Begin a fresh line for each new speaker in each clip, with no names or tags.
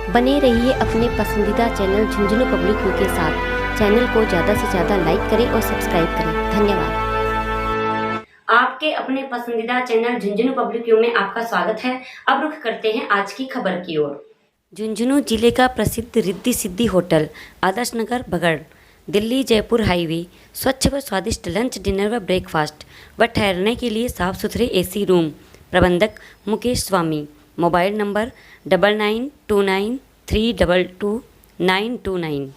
बने रहिए अपने पसंदीदा चैनल झुंझुनू पब्लिक व्यू के साथ। चैनल को ज़्यादा से ज़्यादा लाइक करें और सब्सक्राइब करें। धन्यवाद। आपके अपने पसंदीदा चैनल झुंझुनू पब्लिक व्यू में आपका स्वागत है। अब रुख करते हैं आज की खबर की ओर। झुंझुनू जिले का प्रसिद्ध रिद्धि सिद्धि होटल आदर्श नगर बगड़, दिल्ली जयपुर हाईवे, स्वच्छ व स्वादिष्ट लंच, डिनर व ब्रेकफास्ट व ठहरने के लिए साफ सुथरे एसी रूम। प्रबंधक Mukesh Swami. Mobile number 9929322929।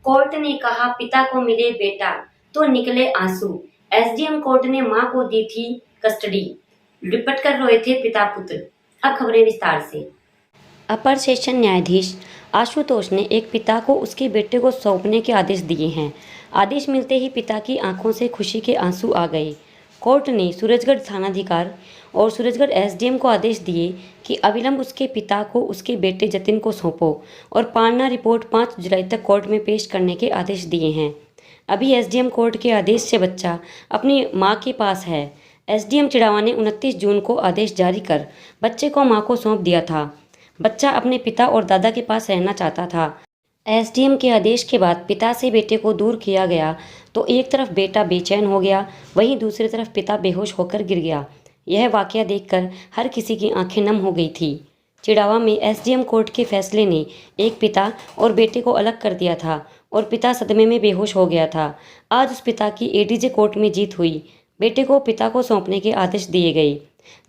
Court ने कहा पिता को मिले बेटा तो निकले आंसू। एसडीएम कोर्ट ने मां को दी थी कस्टडी। लिपट कर रोए थे पिता पुत्र। अब खबरें विस्तार से। अपर सेशन न्यायाधीश आशुतोष ने एक पिता को उसके बेटे को सौंपने के आदेश दिए हैं। आदेश मिलते ही पिता की आंखों से खुशी के आंसू आ गए। कोर्ट ने सूरजगढ़ थानाधिकारी और सूरजगढ़ एसडीएम को आदेश दिए कि अविलंब उसके पिता को उसके बेटे जतिन को सौंपो और पालना रिपोर्ट 5 जुलाई तक कोर्ट में पेश करने के आदेश दिए हैं। अभी एसडीएम कोर्ट के आदेश से बच्चा अपनी मां के पास है। एसडीएम चिड़ावा ने 29 जून को आदेश जारी कर बच्चे को मां को सौंप दिया था। बच्चा अपने पिता और दादा के पास रहना चाहता था। एसडीएम के आदेश के बाद पिता से बेटे को दूर किया गया तो एक तरफ बेटा बेचैन हो गया, वहीं दूसरी तरफ पिता बेहोश होकर गिर गया। यह वाकया देखकर हर किसी की आंखें नम हो गई थी। चिड़ावा में एसडीएम कोर्ट के फैसले ने एक पिता और बेटे को अलग कर दिया था और पिता सदमे में बेहोश हो गया था। आज उस पिता की एडीजे कोर्ट में जीत हुई। बेटे को पिता को सौंपने के आदेश दिए गए।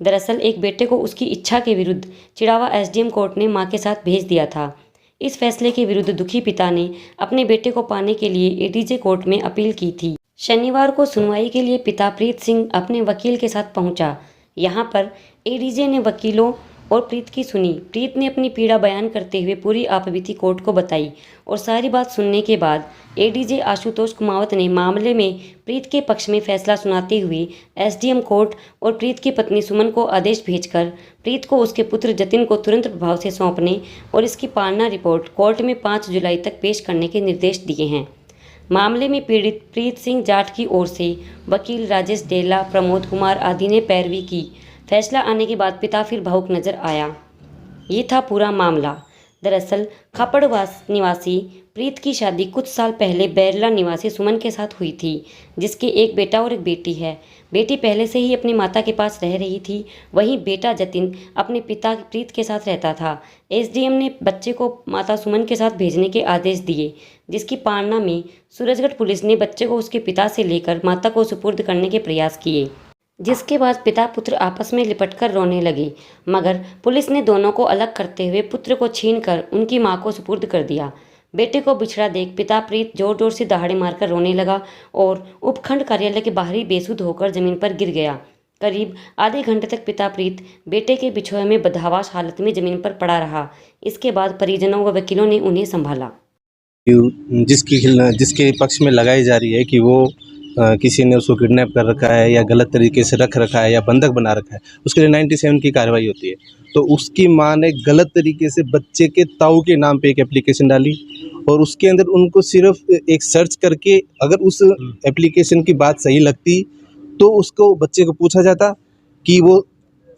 दरअसल एक बेटे को उसकी इच्छा के विरुद्ध चिड़ावा एसडीएम कोर्ट ने मां के साथ भेज दिया था। इस फैसले के विरुद्ध दुखी पिता ने अपने बेटे को पाने के लिए एडीजे कोर्ट में अपील की थी। शनिवार को सुनवाई के लिए पिता प्रीत सिंह अपने वकील के साथ पहुंचा। यहां पर एडीजे ने वकीलों और प्रीत की सुनी। प्रीत ने अपनी पीड़ा बयान करते हुए पूरी आपबीती कोर्ट को बताई और सारी बात सुनने के बाद एडीजे आशुतोष कुमावत ने मामले में प्रीत के पक्ष में फैसला सुनाते हुए एसडीएम कोर्ट और प्रीत की पत्नी सुमन को आदेश भेजकर प्रीत को उसके पुत्र जतिन को तुरंत प्रभाव से सौंपने और इसकी पालना रिपोर्ट कोर्ट में 5 जुलाई तक पेश करने के निर्देश दिए हैं। मामले में पीड़ित प्रीत सिंह जाट की ओर से वकील राजेश डेला, प्रमोद कुमार आदि ने पैरवी की। फैसला आने के बाद पिता फिर भावुक नजर आया। ये था पूरा मामला। दरअसल खापड़वास निवासी प्रीत की शादी कुछ साल पहले बैरला निवासी सुमन के साथ हुई थी, जिसके एक बेटा और एक बेटी है। बेटी पहले से ही अपनी माता के पास रह रही थी, वहीं बेटा जतिन अपने पिता प्रीत के साथ रहता था। एसडीएम ने बच्चे को माता सुमन के साथ भेजने के आदेश दिए, जिसकी पालना में सूरजगढ़ पुलिस ने बच्चे को उसके पिता से लेकर माता को सुपुर्द करने के प्रयास किए, जिसके बाद पिता पुत्र आपस में लिपटकर रोने लगे, मगर पुलिस ने दोनों को अलग करते हुए पुत्र को छीनकर उनकी मां को सुपुर्द कर दिया। बेटे को बिछड़ा देख पिता प्रीत जोर जोर से दहाड़े मारकर रोने लगा और उपखंड कार्यालय के बाहर ही बेसुध होकर जमीन पर गिर गया। करीब आधे घंटे तक पिता प्रीत बेटे के बिछोए में बदहवास हालत में जमीन पर पड़ा रहा। इसके बाद परिजनों व वकीलों ने उन्हें संभाला।
जिसके पक्ष में लगाई जा रही है कि वो किसी ने उसको किडनैप कर रखा है या गलत तरीके से रख रखा है या बंधक बना रखा है, उसके लिए 97 की कार्रवाई होती है। तो उसकी मां ने गलत तरीके से बच्चे के ताऊ के नाम पे एक एप्लीकेशन डाली और उसके अंदर उनको सिर्फ एक सर्च करके अगर उस एप्लीकेशन की बात सही लगती तो उसको बच्चे को पूछा जाता कि वो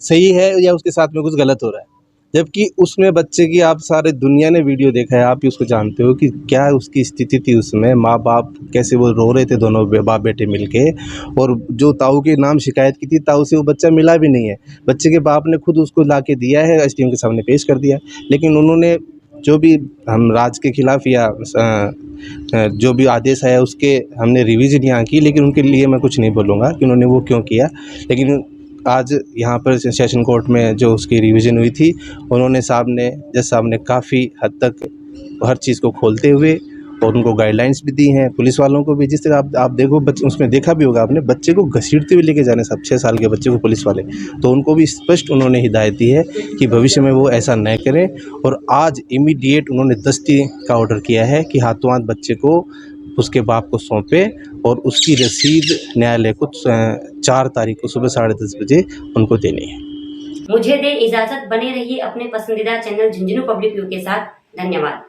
सही है या उसके साथ में कुछ गलत हो रहा है। जबकि उसमें बच्चे की आप सारे दुनिया ने वीडियो देखा है, आप ही उसको जानते हो कि क्या उसकी स्थिति थी। उसमें माँ बाप कैसे वो रो रहे थे, दोनों बाप बेटे मिलके, और जो ताऊ के नाम शिकायत की थी ताऊ से वो बच्चा मिला भी नहीं है। बच्चे के बाप ने खुद उसको ला के दिया है, एसडीएम के सामने पेश कर दिया। लेकिन उन्होंने जो भी हम राज्य के खिलाफ या जो भी आदेश आया उसके हमने रिवीजन यहाँ की, लेकिन उनके लिए मैं कुछ नहीं बोलूँगा कि उन्होंने वो क्यों किया। लेकिन आज यहाँ पर सेशन कोर्ट में जो उसकी रिवीजन हुई थी, उन्होंने जज साहब ने काफ़ी हद तक हर चीज़ को खोलते हुए और उनको गाइडलाइंस भी दी हैं, पुलिस वालों को भी। जिस तरह आप देखो उसमें देखा भी होगा आपने, बच्चे को घसीटते हुए लेके जाने, सब 6 साल के बच्चे को पुलिस वाले, तो उनको भी स्पष्ट उन्होंने हिदायत दी है कि भविष्य में वो ऐसा न करें। और आज इमीडिएट उन्होंने दस्ती का ऑर्डर किया है कि हाथों हाथ बच्चे को उसके बाप को सौंपे और उसकी रसीद न्यायालय को 4 तारीख को सुबह 10:30 बजे उनको देनी है।
मुझे दे इजाजत। बने रहिए अपने पसंदीदा चैनल झुंझुनू पब्लिक व्यू के साथ। धन्यवाद।